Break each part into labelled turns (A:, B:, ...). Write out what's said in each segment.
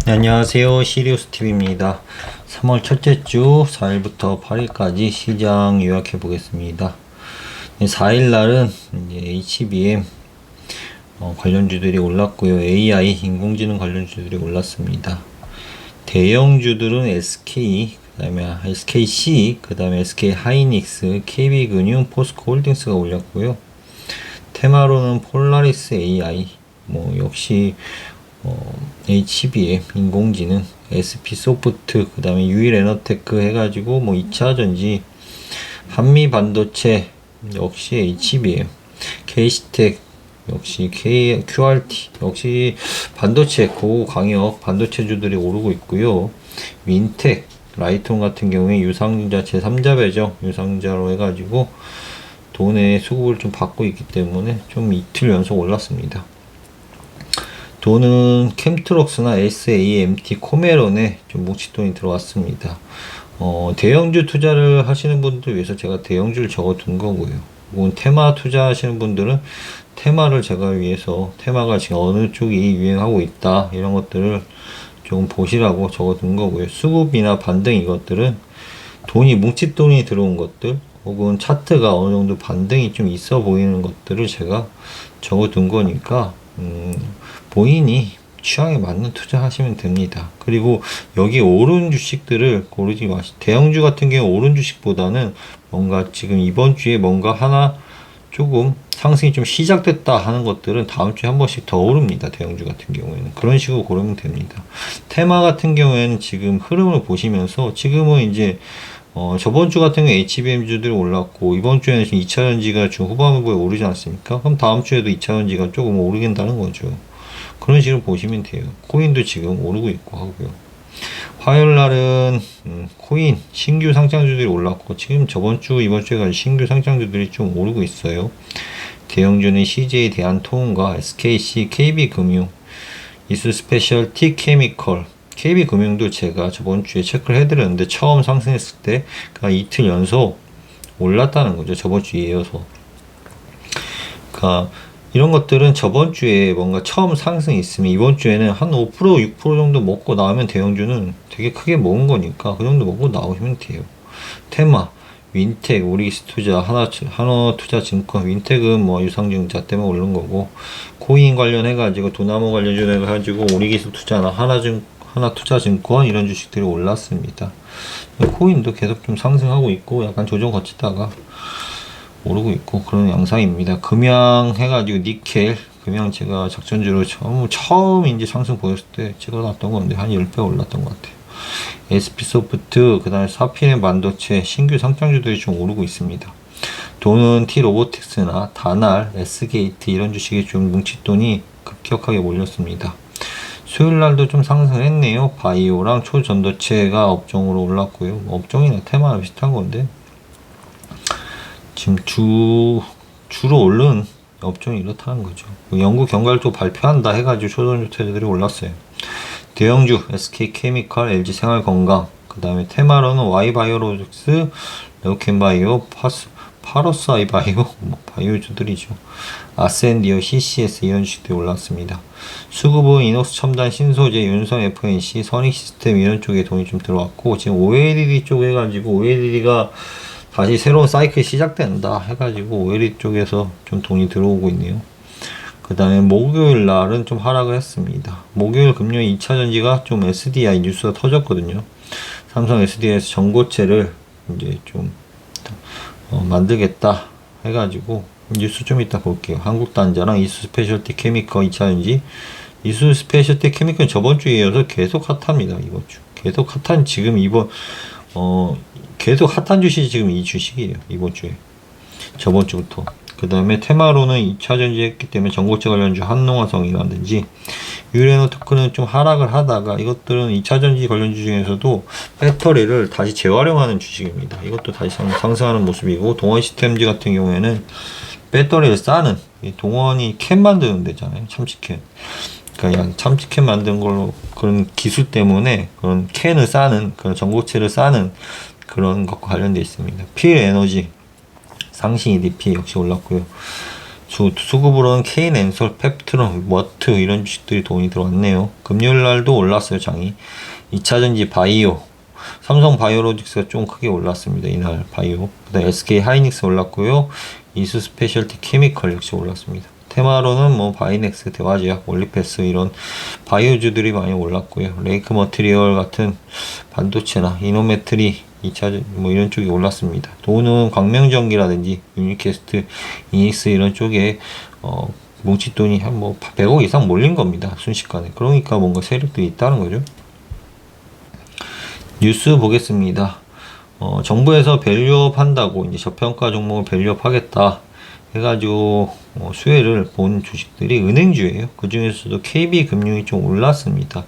A: 네, 안녕하세요. 시리우스TV입니다. 3월 첫째 주 4일부터 8일까지 시장 요약해 보겠습니다. 4일날은 HBM 관련주들이 올랐고요. AI 인공지능 관련주들이 올랐습니다. 대형주들은 SK, 그 다음에 SKC, 그 다음에 SK하이닉스, KB금융, 포스코홀딩스가 올렸고요. 테마로는 폴라리스 AI, 역시 HBM 인공지능, SP소프트, 그 다음에 유일에너테크 해가지고 2차전지, 한미반도체 역시 HBM, KC텍 역시 QRT 역시 반도체 고강력 반도체주들이 오르고 있고요. 윈텍, 라이톤 같은 경우에 유상증자 제3자 배정 유상증자로 해가지고 돈의 수급을 좀 받고 있기 때문에 좀 이틀 연속 올랐습니다. 돈은 캠트록스나 SAMT, 코메론에 좀 뭉칫돈이 들어왔습니다. 대형주 투자를 하시는 분들 위해서 제가 대형주를 적어 둔 거고요. 혹은 테마 투자하시는 분들은 테마를 제가 위해서 테마가 지금 어느 쪽이 유행하고 있다 이런 것들을 조금 보시라고 적어 둔 거고요. 수급이나 반등 이것들은 돈이 뭉칫돈이 들어온 것들 혹은 차트가 어느 정도 반등이 좀 있어 보이는 것들을 제가 적어 둔 거니까 본인이 취향에 맞는 투자 하시면 됩니다. 그리고 여기 오른 주식들을 고르지 마시고, 대형주 같은 경우 오른 주식보다는 뭔가 지금 이번 주에 뭔가 하나 조금 상승이 좀 시작됐다 하는 것들은 다음 주에 한 번씩 더 오릅니다. 대형주 같은 경우에는 그런 식으로 고르면 됩니다. 테마 같은 경우에는 지금 흐름을 보시면서 지금은 이제 저번 주 같은 경우 HBM주들이 올랐고, 이번 주에는 지금 2차전지가 중 후반부에 오르지 않습니까? 그럼 다음 주에도 2차전지가 조금 오르긴다는 거죠. 그런 식으로 보시면 돼요. 코인도 지금 오르고 있고 하고요. 화요일 날은 코인 신규 상장주들이 올랐고, 지금 저번 주 이번 주에 가지고 신규 상장주들이 좀 오르고 있어요. 대형주는 CJ 대한통운과 SKC, KB금융, 이수스페셜티 케미컬, KB금융도 제가 저번 주에 체크를 해드렸는데 처음 상승했을 때 이틀 연속 올랐다는 거죠. 저번 주에 이어서. 그러니까 이런 것들은 저번 주에 뭔가 처음 상승이 있으면 이번 주에는 한 5%, 6% 정도 먹고 나오면 대형주는 되게 크게 먹은 거니까 그 정도 먹고 나오시면 돼요. 테마, 윈텍, 오리기스투자, 하나투자증권, 윈텍은 유상증자 때문에 오른 거고, 코인 관련해가지고 도나무 관련주 해가지고 오리기스투자나 하나투자증권 이런 주식들이 올랐습니다. 코인도 계속 좀 상승하고 있고 약간 조정 거치다가 오르고 있고 그런 양상입니다. 금양 해가지고 니켈, 금양 제가 작전주로 처음 이제 상승 보였을 때 찍어놨던 건데 한 10배 올랐던 것 같아요. SP소프트, 그 다음에 사피렌 반도체 신규 상장주들이 좀 오르고 있습니다. 돈은 T로보틱스나 다날, S게이트 이런 주식이 좀 뭉칫돈이 급격하게 몰렸습니다. 수요일날도 좀 상승했네요. 바이오랑 초전도체가 업종으로 올랐고요. 업종이나 테마나 비슷한 건데 지금 주로 오른 업종이 이렇다는 거죠. 연구 경과를 또 발표한다 해가지고 초전도체들이 올랐어요. 대형주 SK케미칼, LG생활건강, 그 다음에 테마로는 Y바이오로직스, 레오켄바이오, 파로스아이바이오, 바이오주들이죠. 아센디어, CCS 이런 주식들이 올랐습니다. 수급은 이녹스 첨단 신소재, 윤성 FNC, 선익시스템 이런 쪽에 돈이 좀 들어왔고, 지금 OLED 쪽 해가지고 OLED가 다시 새로운 사이클이 시작된다 해가지고 OLED 쪽에서 좀 돈이 들어오고 있네요. 그 다음에 목요일 날은 좀 하락을 했습니다. 목요일 금요일 2차전지가 좀 SDI 뉴스가 터졌거든요. 삼성 SDI에서 전고체를 이제 좀 만들겠다 해가지고 뉴스 좀 이따 볼게요. 한국단자랑 이수스페셜티 케미컬 2차전지, 이수스페셜티 케미컬 저번 주에 이어서 계속 핫합니다. 이번 주 계속 핫한, 지금 계속 핫한 주식이 지금 이 주식이에요. 이번 주에 저번 주부터. 그 다음에 테마로는 2차전지 했기 때문에 전고체 관련주 한농화성이라든지 유레노테크는 좀 하락을 하다가, 이것들은 2차전지 관련주 중에서도 배터리를 다시 재활용하는 주식입니다. 이것도 다시 상승하는 모습이고, 동원시스템즈 같은 경우에는 배터리를 싸는, 동원이 캔 만드는 데잖아요. 참치캔. 그러니까 참치캔 만든 걸로 그런 기술 때문에 그런 캔을 싸는, 그런 전고체를 싸는 그런 것과 관련되어 있습니다. 필에너지 상시 EDP 역시 올랐고요. 수급으로는 K엔솔, 펩트론, 머트 이런 주식들이 돈이 들어왔네요. 금요일 날도 올랐어요, 장이. 2차전지 바이오, 삼성 바이오로직스가 좀 크게 올랐습니다. 이날 바이오. 그다음 SK 하이닉스 올랐고요. 이수 스페셜티 케미컬 역시 올랐습니다. 테마로는 뭐 바이넥스, 대화제약, 올리패스 이런 바이오주들이 많이 올랐고요. 레이크 머티리얼 같은 반도체나 이노메트리 2차 뭐 이런 쪽이 올랐습니다. 돈은 광명전기라든지 유니캐스트, 이닉스 이런 쪽에 뭉칫돈이 한 뭐 100억 이상 몰린 겁니다. 순식간에. 그러니까 뭔가 세력들이 있다는 거죠. 뉴스 보겠습니다. 정부에서 밸류업 한다고 이제 저평가 종목을 밸류업 하겠다 해가지고 수혜를 본 주식들이 은행주예요. 그 중에서도 KB금융이 좀 올랐습니다.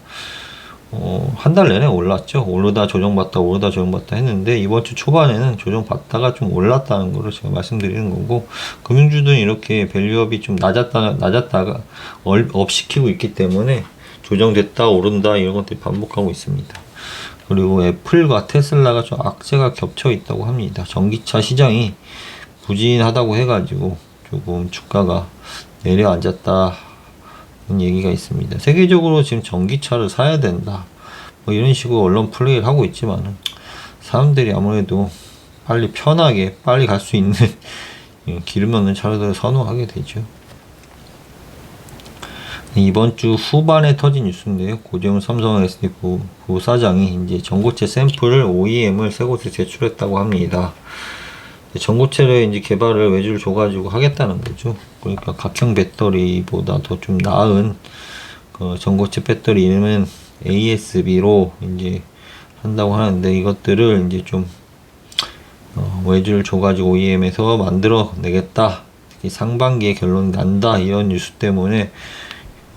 A: 한 달 내내 올랐죠. 오르다 조정받다 오르다 조정받다 했는데 이번 주 초반에는 조정받다가 좀 올랐다는 거를 제가 말씀드리는 거고, 금융주들은 이렇게 밸류업이 좀 낮았다가 업 시키고 있기 때문에 조정됐다 오른다 이런 것들이 반복하고 있습니다. 그리고 애플과 테슬라가 좀 악재가 겹쳐 있다고 합니다. 전기차 시장이 부진하다고 해가지고 조금 주가가 내려앉았다는 얘기가 있습니다. 세계적으로 지금 전기차를 사야 된다 뭐 이런 식으로 언론 플레이를 하고 있지만은 사람들이 아무래도 빨리 편하게 빨리 갈 수 있는 기름 없는 차를 선호하게 되죠. 이번 주 후반에 터진 뉴스인데요. 고재훈 삼성 SD 부사장이 이제 전고체 샘플을 OEM을 세 곳에 제출했다고 합니다. 전고체를 이제 개발을 외주를 줘가지고 하겠다는 거죠. 그러니까 각형 배터리보다 더 좀 나은 전고체 배터리 이름은 ASB로 이제 한다고 하는데, 이것들을 이제 좀 외주를 줘가지고 OEM에서 만들어 내겠다. 특히 상반기에 결론이 난다 이런 뉴스 때문에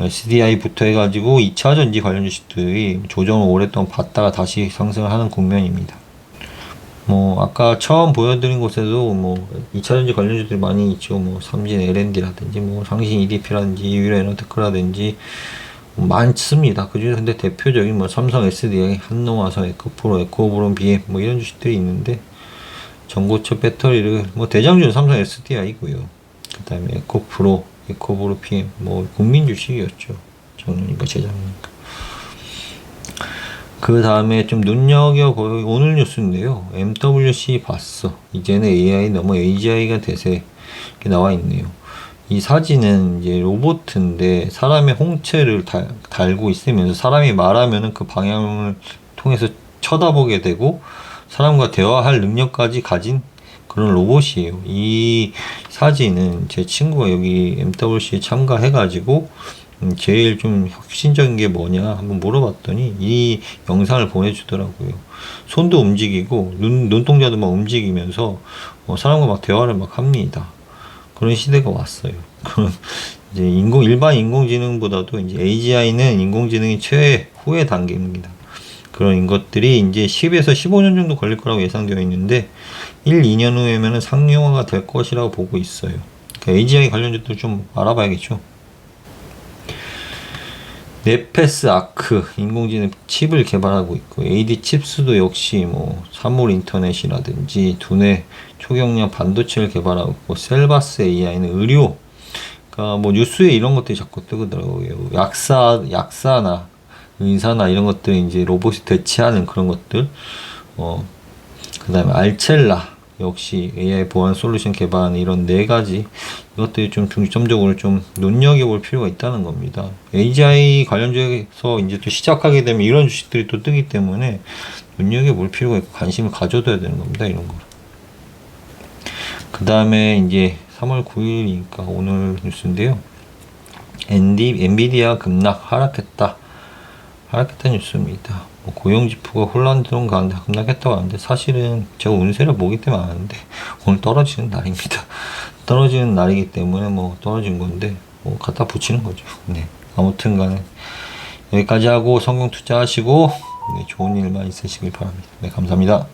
A: CDI부터 해가지고 2차전지 관련 주식들이 조정을 오랫동안 받다가 다시 상승을 하는 국면입니다. 뭐 아까 처음 보여드린 곳에도 뭐 2차전지 관련주들이 많이 있죠. 뭐 삼진 L&D라든지 뭐 상신 EDP라든지 유일에너테크라든지 많습니다. 그중에 근데 대표적인 뭐 삼성 SDI, 한농화성, 에코프로, 에코브론, BM 뭐 이런 주식들이 있는데, 전고체 배터리를 뭐 대장주는 삼성 SDI고요. 그 다음에 에코프로, 에코브로, BM 뭐 국민 주식이었죠. 작년인가 재작년인가. 그 다음에 좀 눈여겨볼 오늘 뉴스인데요. MWC 봤어. 이제는 AI 넘어 AGI가 대세. 이렇게 나와 있네요. 이 사진은 이제 로봇인데 사람의 홍채를 달고 있으면서 사람이 말하면은 그 방향을 통해서 쳐다보게 되고 사람과 대화할 능력까지 가진 그런 로봇이에요. 이 사진은 제 친구가 여기 MWC에 참가해가지고 제일 좀 혁신적인 게 뭐냐 한번 물어봤더니 이 영상을 보내주더라고요. 손도 움직이고 눈동자도 막 움직이면서 사람과 막 대화를 막 합니다. 그런 시대가 왔어요. 그럼 이제 일반 인공지능보다도 이제 AGI는 인공지능이 최후의 단계입니다. 그런 것들이 이제 10에서 15년 정도 걸릴 거라고 예상되어 있는데 1, 2년 후에는 상용화가 될 것이라고 보고 있어요. 그러니까 AGI 관련주들 좀 알아봐야겠죠. 네페스 아크 인공지능 칩을 개발하고 있고, AD 칩스도 역시 뭐 사물 인터넷이라든지 두뇌 초경량 반도체를 개발하고 있고, 셀바스 AI는 의료, 그러니까 뭐 뉴스에 이런 것들이 자꾸 뜨더라고요. 약사나 의사나 이런 것들 이제 로봇이 대체하는 그런 것들. 그 다음에 알첼라 역시 AI 보안 솔루션 개발하는 이런 네 가지 이것들이 좀 중점적으로 좀 눈여겨볼 필요가 있다는 겁니다. AGI 관련주에서 이제 또 시작하게 되면 이런 주식들이 또 뜨기 때문에 눈여겨볼 필요가 있고 관심을 가져둬야 되는 겁니다. 이런 거. 그 다음에 이제 3월 9일이니까 오늘 뉴스인데요. 엔비디아 급락 하락했다는 뉴스입니다. 고용지표가 혼란스러운 가운데 급락했다고 하는데, 사실은 제가 운세를 보기 때문에 아는데 오늘 떨어지는 날입니다. 떨어지는 날이기 때문에 뭐 떨어진 건데 뭐 갖다 붙이는 거죠. 네. 아무튼 간에 여기까지 하고 성공 투자하시고 네, 좋은 일만 있으시길 바랍니다. 네, 감사합니다.